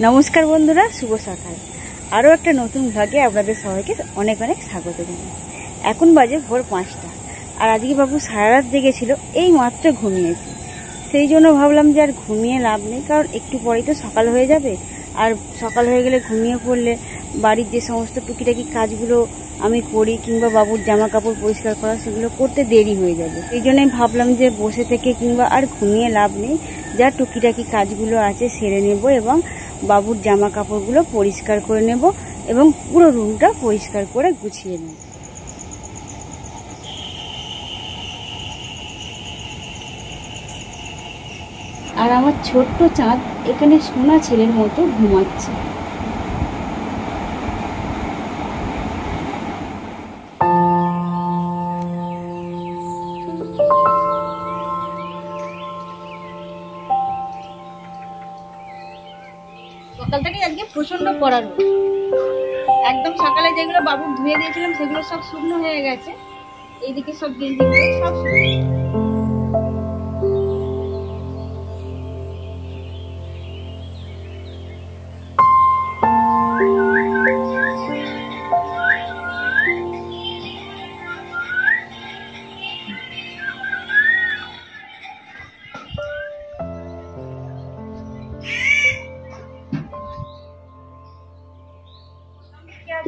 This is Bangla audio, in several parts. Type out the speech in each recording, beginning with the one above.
নমস্কার বন্ধুরা, শুভ সকাল। আরও একটা নতুন ব্লগে আপনাদের সবাইকে অনেক অনেক স্বাগত জানাই। এখন বাজে ভোর 5টা, আর আজকে বাবু সারা রাত জেগেছিল, এই মাত্র ঘুমিয়েছে। সেই জন্য ভাবলাম যে আর ঘুমিয়ে লাভ নেই, কারণ একটু পরেই তো সকাল হয়ে যাবে। আর সকাল হয়ে গেলে ঘুমিয়ে পড়লে বাড়ির যে সমস্ত টুকিটাকি কাজগুলো আমি করি, কিংবা বাবুর জামা কাপড় পরিষ্কার করা, সেগুলো করতে দেরি হয়ে যাবে। এই জন্যই ভাবলাম যে বসে থেকে কিংবা আর ঘুমিয়ে লাভ নেই, যা টুকিটাকি কাজগুলো আছে সেরে নেব এবং বাবুর জামা কাপড়গুলো পরিষ্কার করে নেব এবং পুরো রুমটা পরিষ্কার করে গুছিয়ে নেব। আর আমার ছোট্ট চাঁদ এখানে সোনা ছেলের মতো ঘুমাচ্ছে। সকাল থেকে আজকে প্রচন্ড কড়া রোদ। একদম সকালে যেগুলো বাবুর ধুয়ে দিয়েছিলাম সেগুলো সব শুকনো হয়ে গেছে। এইদিকে সব গেঞ্জিগুলো সব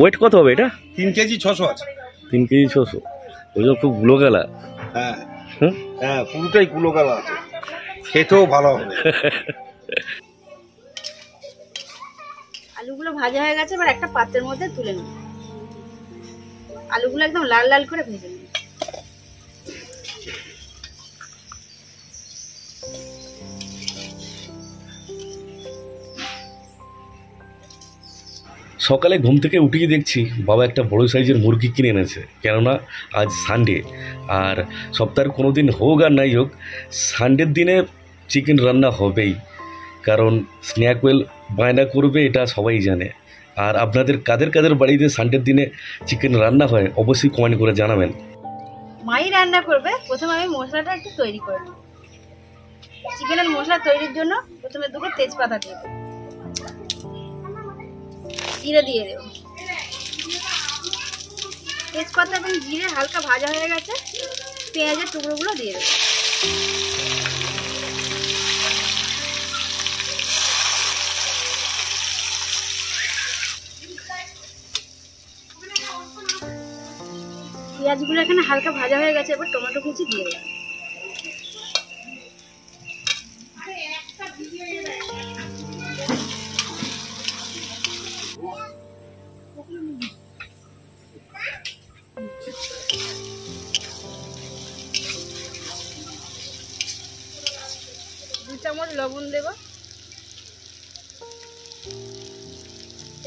ওয়েট কত হবে এটা? 3 কেজি 600 আছে। 3 কেজি 600। ওই যে খুব গুলো গেলা। হ্যাঁ হ্যাঁ, পুরোটাই গুলো গেলা আছে, খেতেও ভালো হবে। আলুগুলো ভাজা হয়ে গেছে, এবার একটা পাত্রের মধ্যে তুলে নিই। আলুগুলো একদম লাল লাল করে ভেজে নিই। সকালে ঘুম থেকে উঠেই দেখছি বাবা একটা বড় সাইজের মুরগি কিনে এনেছে, কেননা আজ সানডে। আর সপ্তাহের কোনো দিন হোক আর নাই হোক, সানডের দিনে চিকেন রান্না হবেই, কারণ স্ন্যাক ওয়েল বায়না করবে, এটা সবাই জানে। আর আপনাদের কাদের কাদের বাড়িতে সানডের দিনে চিকেন রান্না হয় অবশ্যই কমেন্ট করে জানাবেন। মাই রান্না করবে। প্রথমে আমি মশলাটা একটু তৈরি করে নেব। চিকেনের মশলা তৈরির জন্য প্রথমে দুটো তেজপাতা দিয়ে দেবো, জিরে দিয়ে দেবো। তেজপাতা এবং জিরে হালকা ভাজা হয়ে গেছে, পেঁয়াজের টুকরোগুলো দিয়ে দেবো। পেঁয়াজগুলো এখানে হালকা ভাজা হয়ে গেছে, এবার টমেটো কুচি দিয়ে দেবো। দু চামচ লবণ দেব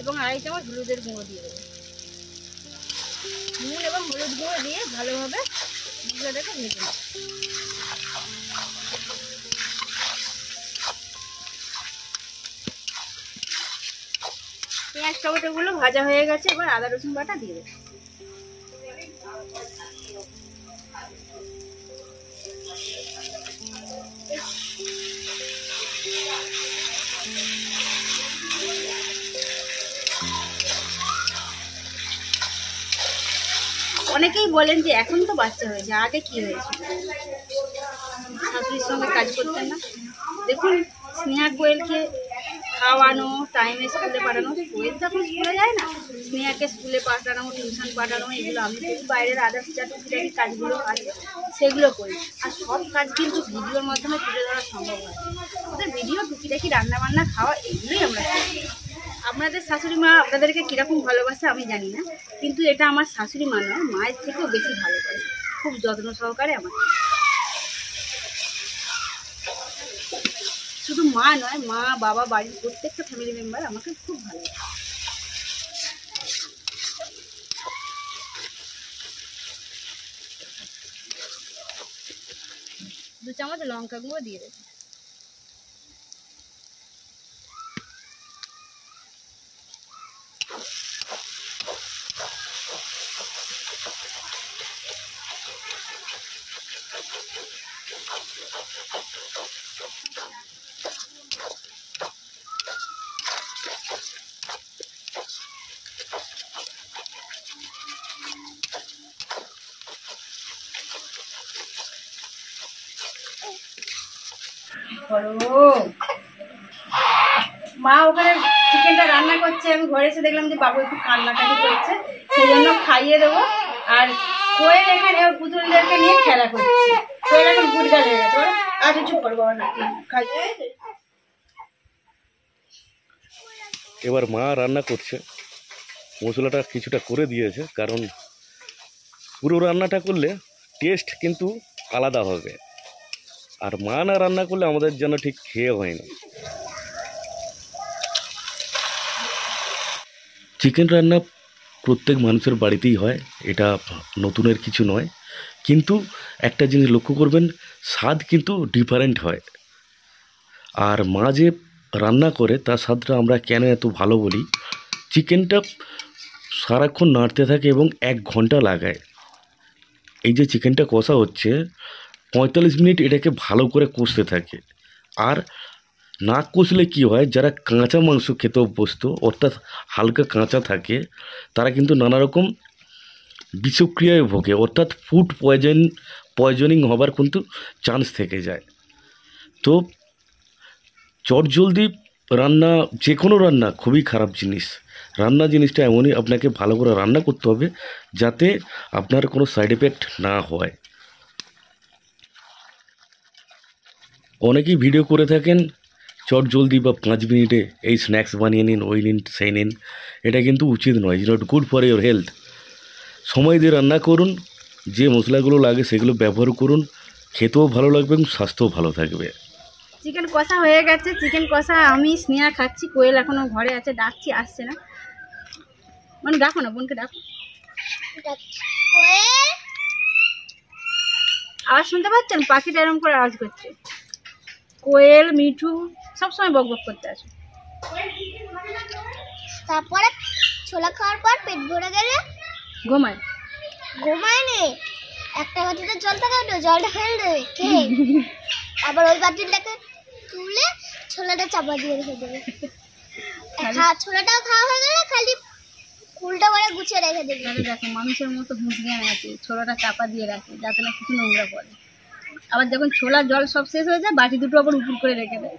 এবং 2.5 চামচ হলুদের গুঁড়ো দিয়ে দেবো। নুন এবং হলুদ গুঁড়ো দিয়ে ভালোভাবে মশলাটাকে ভেজে নেব। পেঁয়াজ টমেটোগুলো ভাজা হয়ে গেছে, এবার আদা রসুন বাটা দিয়ে দেবো। অনেকেই বলেন যে এখন তো বাচ্চা হয়েছে, আগে কি হয়েছে, শাশুড়ির সঙ্গে কাজ করতেন না? দেখুন, স্নেহা কোয়েলকে খাওয়ানো, টাইমে স্কুলে পাঠানো, কোয়েল তো এখন স্কুলে যায় না, স্নেহাকে স্কুলে পাঠানো, টিউশন পাঠানো, এগুলো আমি যদি বাইরের আদার্স যা টুকিটাকি কাজগুলো আছে সেগুলো করি। আর সব কাজ কিন্তু ভিডিওর মাধ্যমে তুলে ধরা সম্ভব হয়। ওদের ভিডিও টুকিটাকি রান্নাবান্না খাওয়া এগুলোই আমরা করি। আপনাদের শাশুড়ি মা আপনাদেরকে কীরকম ভালোবাসে আমি জানি না, কিন্তু এটা আমার শাশুড়ি মা নয়, মায়ের থেকেও বেশি ভালো করে, খুব যত্ন সহকারে আমার। শুধু মা নয়, মা বাবা বাড়ির প্রত্যেকটা ফ্যামিলি মেম্বার আমাকে খুব ভালোবাসে। দু চামচ লঙ্কা গুঁড়ো দিয়ে দেবো। করো। মা ওখানে চিকেনটা রান্না করছে, আমি ঘরে এসে দেখলাম যে বাবু একটু কান্নাকাটি করছে, সেই জন্য খাইয়ে দেবো। আর কোয়েল এখানে ওর পুতুলদেরকে নিয়ে খেলা করছে। কোয়েল এখন গুড়গা লেগে গেছে। আর কিছু করবো না, খাই। এবার মা রান্না করছে, মশলাটা কিছুটা করে দিয়েছে, কারণ পুরো রান্নাটা করলে টেস্ট কিন্তু আলাদা হবে, আর মা না রান্না করলে আমাদের যেন ঠিক খেয়ে হয় না। চিকেন রান্না প্রত্যেক মানুষের বাড়িতেই হয়, এটা নতুনের কিছু নয়, কিন্তু একটা জিনিস লক্ষ্য করবেন, স্বাদ কিন্তু ডিফারেন্ট হয়। আর মা যে রান্না করে তার স্বাদটা আমরা কেন এত ভালো বলি, চিকেনটা সারাক্ষণ নাড়তে থাকে এবং 1 ঘন্টা লাগায়। এই যে চিকেনটা কষা হচ্ছে 45 মিনিট এটাকে ভালো করে কষতে থাকে। আর না কষলে কি হয়, যারা কাঁচা মাংস খেতে অভ্যস্ত, অর্থাৎ হালকা কাঁচা থাকে, তারা কিন্তু নানা রকম বিষক্রিয়ায় ভোগে, অর্থাৎ ফুড পয়জনিং হবার কিন্তু চান্স থেকে যায়। তো চটজলদি রান্না, যে কোনো রান্না খুবই খারাপ জিনিস। রান্না জিনিসটা এমনই, আপনাকে ভালো করে রান্না করতে হবে যাতে আপনার কোনো সাইড এফেক্ট না হয়। অনেকেই ভিডিও করে থাকেন চটজলদি বা 5 মিনিটে এই স্ন্যাক্স বানিয়ে নিন, ওই নিন, সেই নিন। এটা কিন্তু উচিত নয়, is not good for your health. সময় দিয়ে রান্না করুন, যে মশলাগুলো লাগে সেগুলো ব্যবহার করুন, খেতেও ভালো লাগবে এবং স্বাস্থ্যও ভালো থাকবে। চিকেন কষা হয়ে গেছে। চিকেন কষা আমি স্নেহা খাচ্ছি, কোয়েল এখনো ঘরে আছে, ডাকছি আসছে না। মানে ডাকো না, বোনকে ডাকো। আওয়াজ শুনতে পাচ্ছেন? পাখিটা এরকম করে আওয়াজ করছে। কোয়েল মিঠু সবসময় বক বক করতে আসে। তারপরে ছোলা খাওয়ার পর পেট ভরে গেলে ঘুমায়। ঘুমায় নে, একটা বাটিতে জল থাকে, জলটা ফেলে দেবে খেয়ে, আবার ওই বাটিটাকে তুলে ছোলাটা চাপা দিয়ে রেখে দেবে। ছোলাটাও খাওয়া হয়ে গেলে খালি ফুলটা করে গুছিয়ে রেখে দেবে। দেখো মানুষের মতো হুঁশ জ্ঞান আছে, ছোলাটা চাপা দিয়ে রাখে যাতে না কিছু নোংরা পড়ে। আবার যখন ছোলার জল সব শেষ হয়ে যায়, বাটি দুটো আবার উপর করে রেখে দেয়।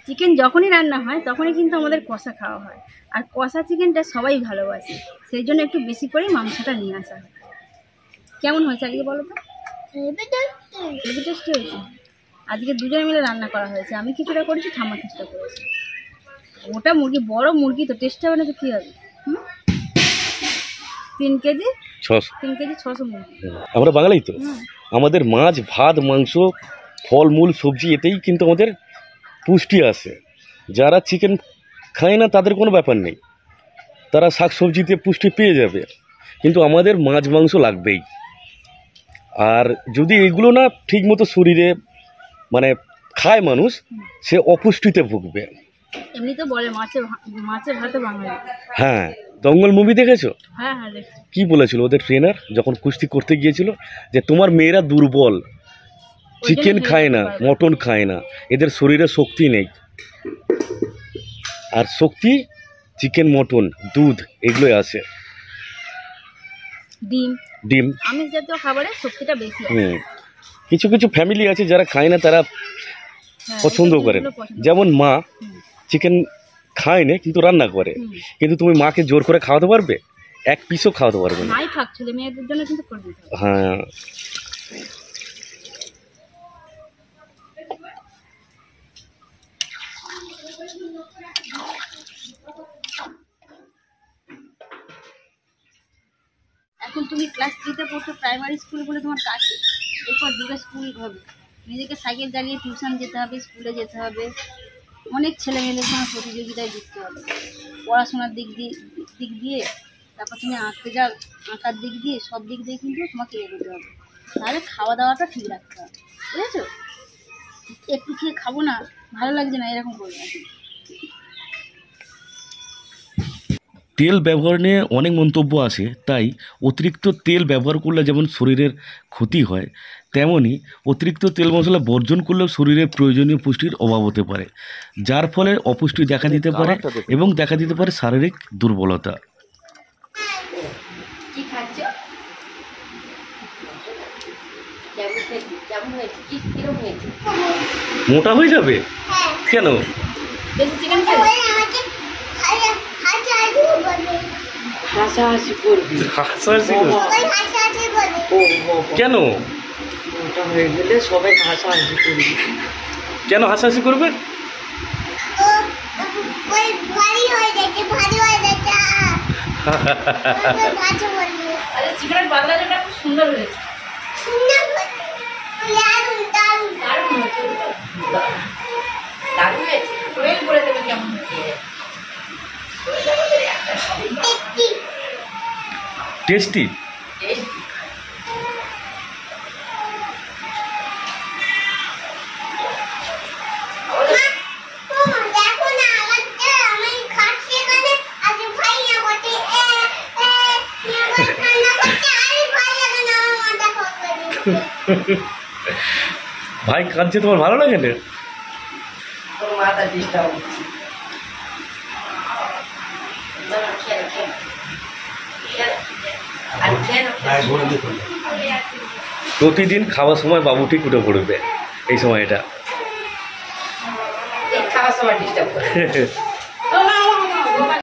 চিকেন যখনই রান্না হয় তখনই কিন্তু আমাদের কষা খাওয়া হয়, আর কষা চিকেনটা সবাই ভালোবাসে, সেই জন্য একটু বেশি করেই মাংসটা নিয়ে আসা হয়। কেমন হয়েছে আজকে বলো তো? হেভি টেস্টি হয়েছে। আজকে দুজনে মিলে রান্না করা হয়েছে, আমি কিছুটা করেছি, ঠাম্মা কিছুটা করেছি। ওটা মুরগি, বড় মুরগি তো, টেস্ট হবে না তো কী হবে? 3 কেজি 600 মুরগি। আমরা বাঙালি তো, আমাদের মাছ ভাত মাংস ফলমূল সবজি এতেই কিন্তু আমাদের পুষ্টি আসে। যারা চিকেন খায় না তাদের কোনো ব্যাপার নেই, তারা শাক সবজিতে পুষ্টি পেয়ে যাবে, কিন্তু আমাদের মাছ মাংস লাগবেই। আর যদি এগুলো না ঠিকমতো শরীরে মানে খায় মানুষ, সে অপুষ্টিতে ভুগবে। এমনি তো বলে মাছে ভাতে বাঙালি। হ্যাঁ, দঙ্গল মুভি দেখেছো? হ্যাঁ হ্যাঁ দেখছি। কি বলেছিল ওদের ট্রেনার যখন কুস্তি করতে গিয়েছিল, যে তোমার মেয়েরা দুর্বল, চিকেন খায় না, মটন খায় না, এদের শরীরে শক্তি নেই। আর শক্তি চিকেন, মটন, দুধ এগুলোই আছে। ডিম আমিষ জাতীয় খাবারে শক্তিটা বেশি। কিছু কিছু ফ্যামিলি আছে যারা খায় না, তারা পছন্দ করেন। যেমন মা চিকেন খায় না কিন্তু রান্না করে, কিন্তু তুমি মাকে জোর করে খাওয়াতে পারবে? 1 পিসও খাওয়াতে পারবে না। মাই খাক, ছেলে মেয়েদের জন্য কিন্তু করে দিতে হবে। হ্যাঁ, এখন তুমি ক্লাস 3তে পড়ছো, প্রাইমারি স্কুল বলে তোমার কাছে, এরপর দূরে স্কুল হবে, নিজেকে সাইকেল চালিয়ে টিউশন যেতে হবে, স্কুলে যেতে হবে, অনেক ছেলেমেয়েদের সঙ্গে প্রতিযোগিতায় জিততে হবে। পড়াশোনার দিক দিয়ে তারপর তুমি আঁকার দিক দিয়ে, সব দিক দিয়ে কিন্তু তোমাকে এগোতে হবে। তাহলে খাওয়া দাওয়াটা ঠিক রাখতে হবে, বুঝেছো? একটু খেয়ে খাবো না, ভালো লাগছে না, এরকম করবে। তেল ব্যবহার নিয়ে অনেক মন্তব্য আসে, তাই অতিরিক্ত তেল ব্যবহার করলে যেমন শরীরের ক্ষতি হয়, তেমনি অতিরিক্ত তেল মশলা বর্জন করলেও শরীরে প্রয়োজনীয় পুষ্টির অভাব হতে পারে, যার ফলে অপুষ্টি দেখা দিতে পারে এবং দেখা দিতে পারে শারীরিক দুর্বলতা। কি খাচ্ছ? কেমন হয়েছে? হয়েছে? কিরকম হয়েছে? মোটা হয়ে যাবে? হ্যাঁ কেন? বেশি চিকেন খেলে ওই আমাকে হাসাহাসি বলে হাসাহাসি করবি। হাসাহাসি করে? সবাই হাসাহাসি বলে ও বাবা, কেন? মোটা হয়ে গেলে সবাই হাসাহাসি করবি। কেন হাসাহাসি করবে? ও ওই ভারী হয়ে যাচ্ছে ভারী হয়ে যাচ্ছে ভালো বলবে আরে চিকেনের বাদলাটা খুব সুন্দর হয়েছে। সুন্দর দারুণ দারুণ দারুণ হয়েছে। দারুণ হয়েছে। কোয়েল করে দেবে কেমন হয়েছে? একটি টেস্টি? দেখো না আমি খাচ্ছি এখানে আজ ভাই না করতে কান্না করতে আরে ভাই এখানে আমার মাথা খাওয়া ভাই কাঁদছে, তোমার ভালো লাগে না? তোর মাথা ডিস্টার্ব হচ্ছে। প্রতিদিন খাওয়ার সময় বাবু ঠিক উঠে পড়বে এই সময়টা। খাওয়ার সময় ডিস্টার্ব করে।